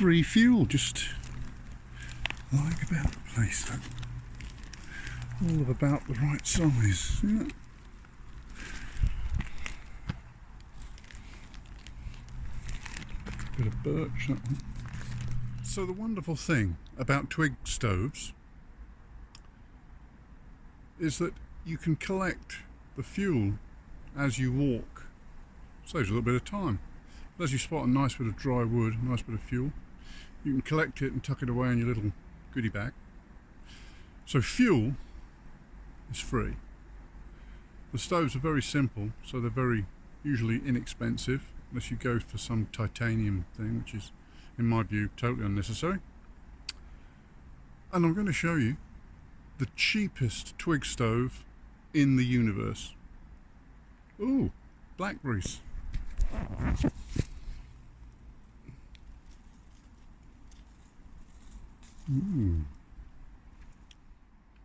free fuel, just like about the place, though. All of about the right size. Yeah. Bit of birch, that one. So the wonderful thing about Twig stoves is that you can collect the fuel as you walk. Saves a little bit of time. As you spot a nice bit of dry wood, a nice bit of fuel, you can collect it and tuck it away in your little goodie bag. So fuel is free. The stoves are very simple, so they're very usually inexpensive, unless you go for some titanium thing, which is, in my view, totally unnecessary. And I'm going to show you the cheapest Twig stove in the universe. Ooh, blackberries. Ooh.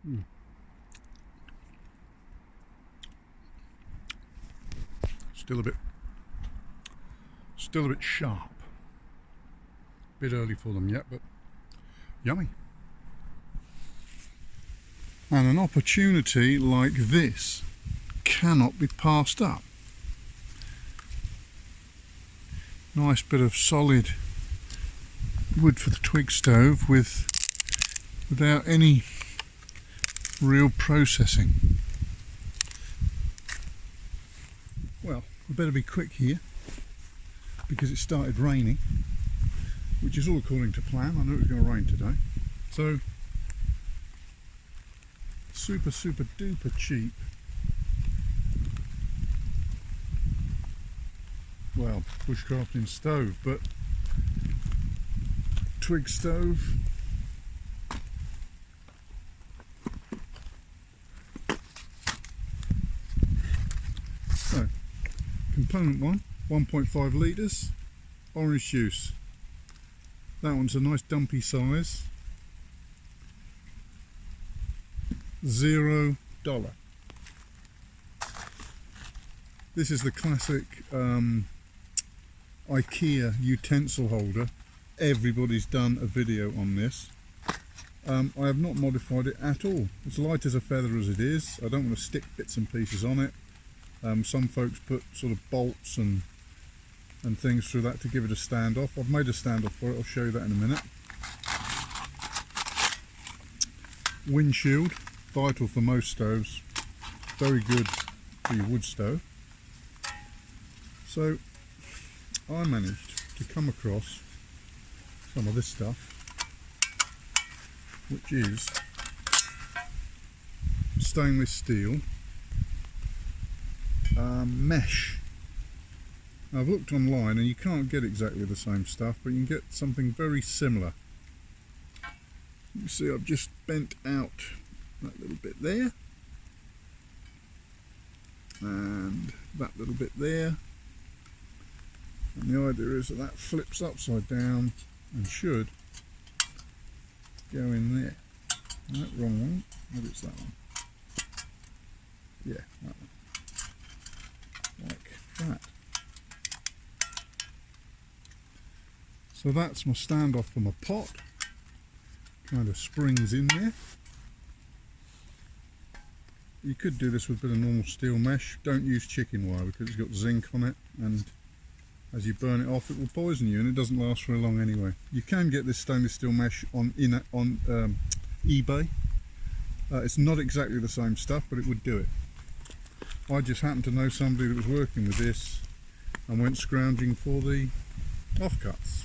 Mm. Still a bit sharp. Bit early for them yet, but yummy. And an opportunity like this cannot be passed up. Nice bit of solid wood for the Twig stove without any real processing. Well, we better be quick here because it started raining, which is all according to plan. I knew it was going to rain today. So super duper cheap. Well, bushcrafting stove, but Twig stove. So, component one, 1.5 litres, orange juice. That one's a nice dumpy size. $0. This is the classic IKEA utensil holder. Everybody's done a video on this. I have not modified it at all. It's light as a feather as it is. I don't want to stick bits and pieces on it. Some folks put sort of bolts and things through that to give it a standoff. I've made a standoff for it. I'll show you that in a minute. Windshield, vital for most stoves. Very good for your wood stove. So I managed to come across some of this stuff, which is stainless steel mesh. Now, I've looked online and you can't get exactly the same stuff, but you can get something very similar. You see, I've just bent out that little bit there and that little bit there, and the idea is that that flips upside down and should go in there. That wrong one, maybe it's that one. Yeah, that one. Like that. So that's my standoff for my pot. Kind of springs in there. You could do this with a bit of normal steel mesh. Don't use chicken wire because it's got zinc on it, and as you burn it off it will poison you, and it doesn't last very long anyway. You can get this stainless steel mesh on eBay. It's not exactly the same stuff, but it would do it. I just happened to know somebody that was working with this and went scrounging for the offcuts.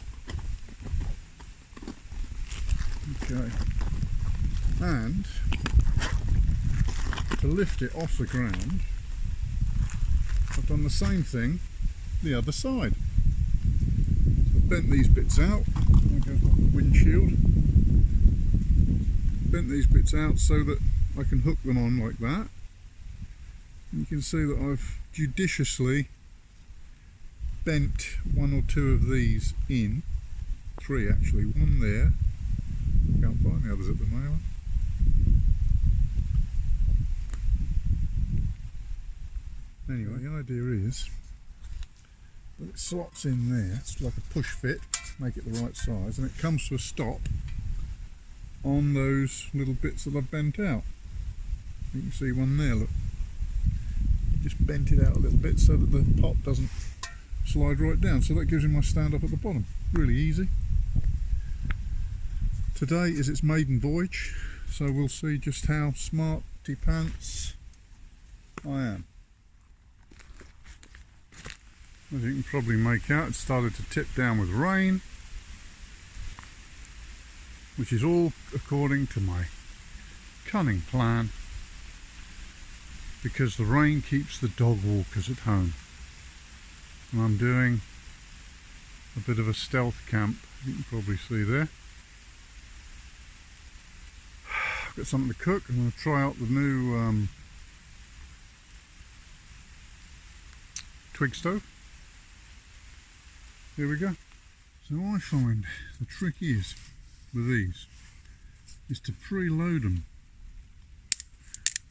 Okay, and to lift it off the ground, I've done the same thing the other side. So I've bent these bits out. There goes my windshield. Bent these bits out so that I can hook them on like that. And you can see that I've judiciously bent one or two of these in. Three actually, one there. Can't find the others at the moment. Anyway, the idea is But it slots in there. It's like a push fit, make it the right size, and it comes to a stop on those little bits that I've bent out. You can see one there, look. Just bent it out a little bit so that the pot doesn't slide right down. So that gives me my stand up at the bottom. Really easy. Today is its maiden voyage, so we'll see just how smarty pants I am. As you can probably make out, it started to tip down with rain, which is all according to my cunning plan, because the rain keeps the dog walkers at home. And I'm doing a bit of a stealth camp, you can probably see there. I've got something to cook. I'm going to try out the new Twig stove. Here we go. So I find the trick is with these is to preload them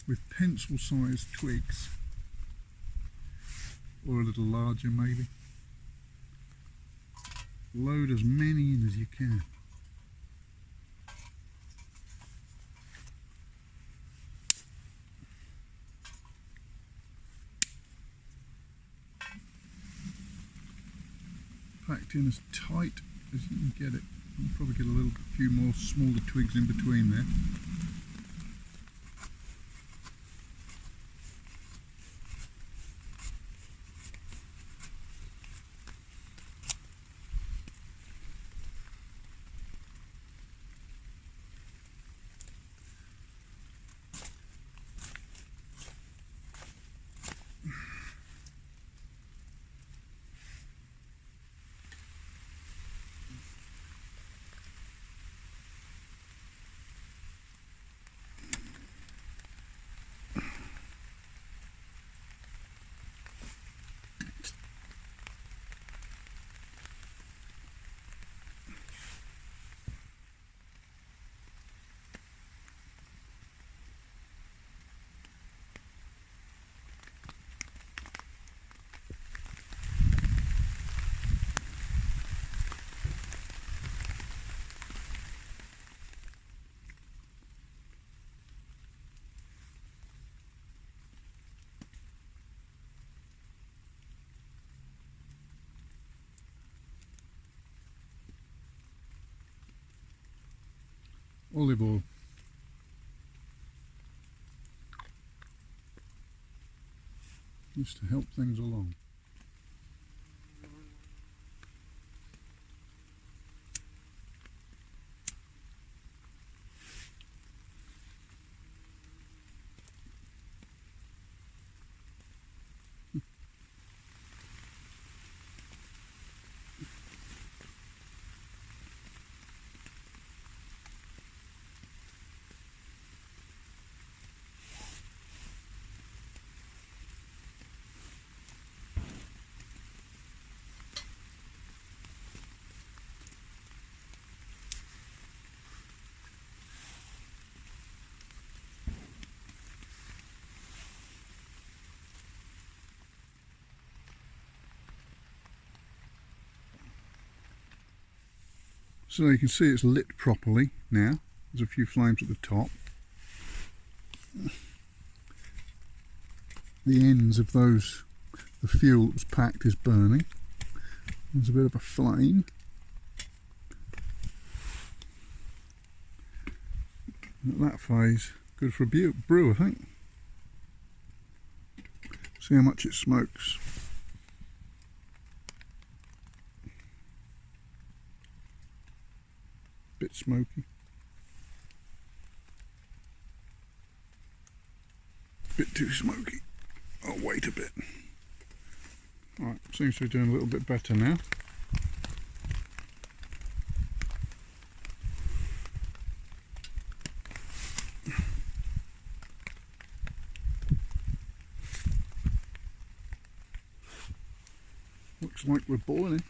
with pencil sized twigs, or a little larger maybe. Load as many in as you can. Packed in as tight as you can get it. I'll probably get a few more smaller twigs in between there. Olive oil. Just to help things along. So you can see it's lit properly now. There's a few flames at the top. The ends of those, the fuel that was packed is burning. There's a bit of a flame. At that phase, good for a brew, I think. See how much it smokes. Bit smoky. Bit too smoky. I'll wait a bit. Alright, seems to be doing a little bit better now. Looks like we're boiling.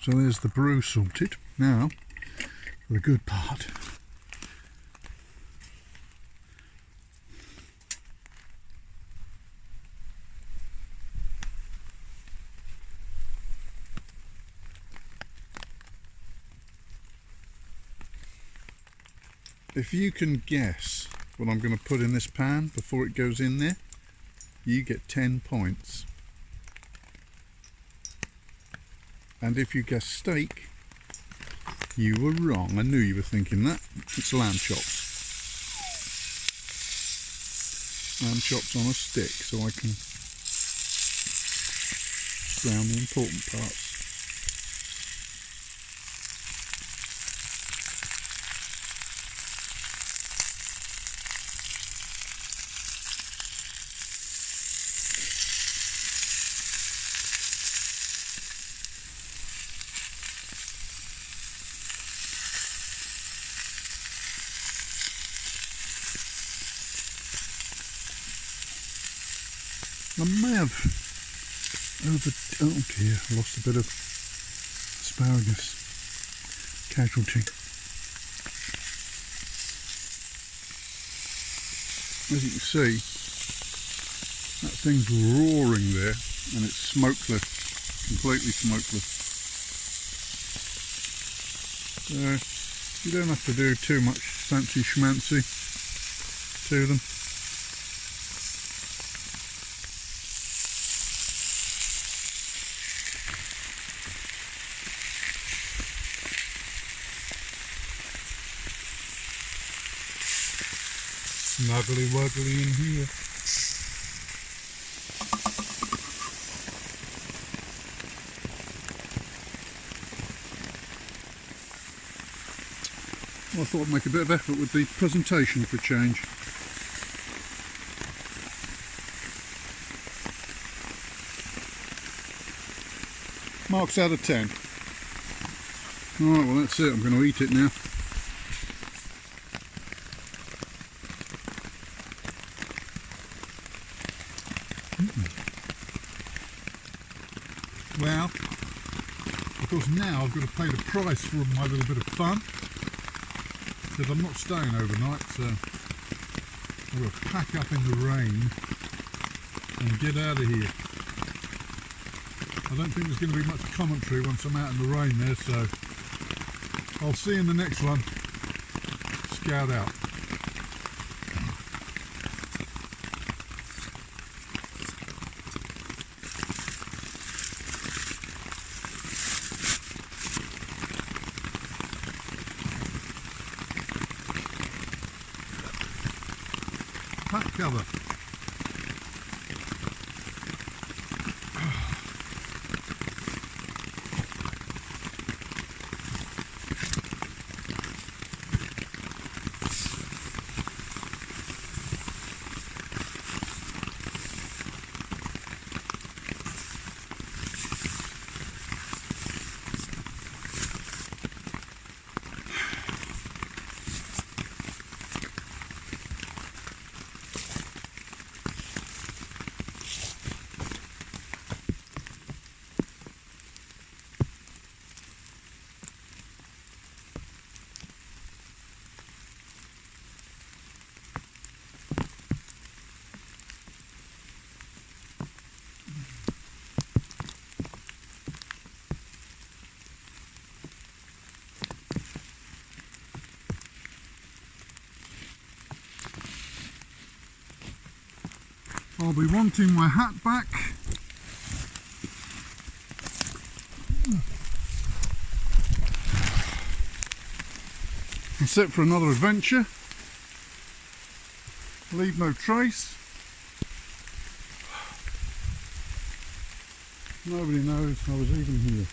So there's the brew sorted. Now, for the good part. If you can guess what I'm going to put in this pan before it goes in there, you get 10 points. And if you guess steak, you were wrong. I knew you were thinking that. It's lamb chops. Lamb chops on a stick, so I can brown the important parts. I may have oh dear, I lost a bit of asparagus. Casualty. As you can see, that thing's roaring there, and it's smokeless, completely smokeless. So you don't have to do too much fancy schmancy to them. Snuggly wuggly in here. Well, I thought I'd make a bit of effort with the presentation for a change. Marks out of 10. Alright, well that's it, I'm going to eat it now. Well, of course now I've got to pay the price for my little bit of fun, because I'm not staying overnight, so I'm going to pack up in the rain and get out of here. I don't think there's going to be much commentary once I'm out in the rain there, so I'll see you in the next one. Scout out. Pack cover. I'll be wanting my hat back. That's it for another adventure. Leave no trace. Nobody knows I was even here.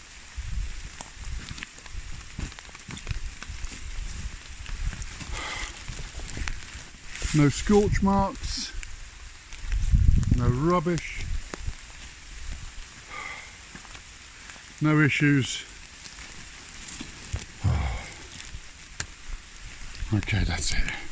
No scorch marks. No rubbish, no issues. Okay, that's it.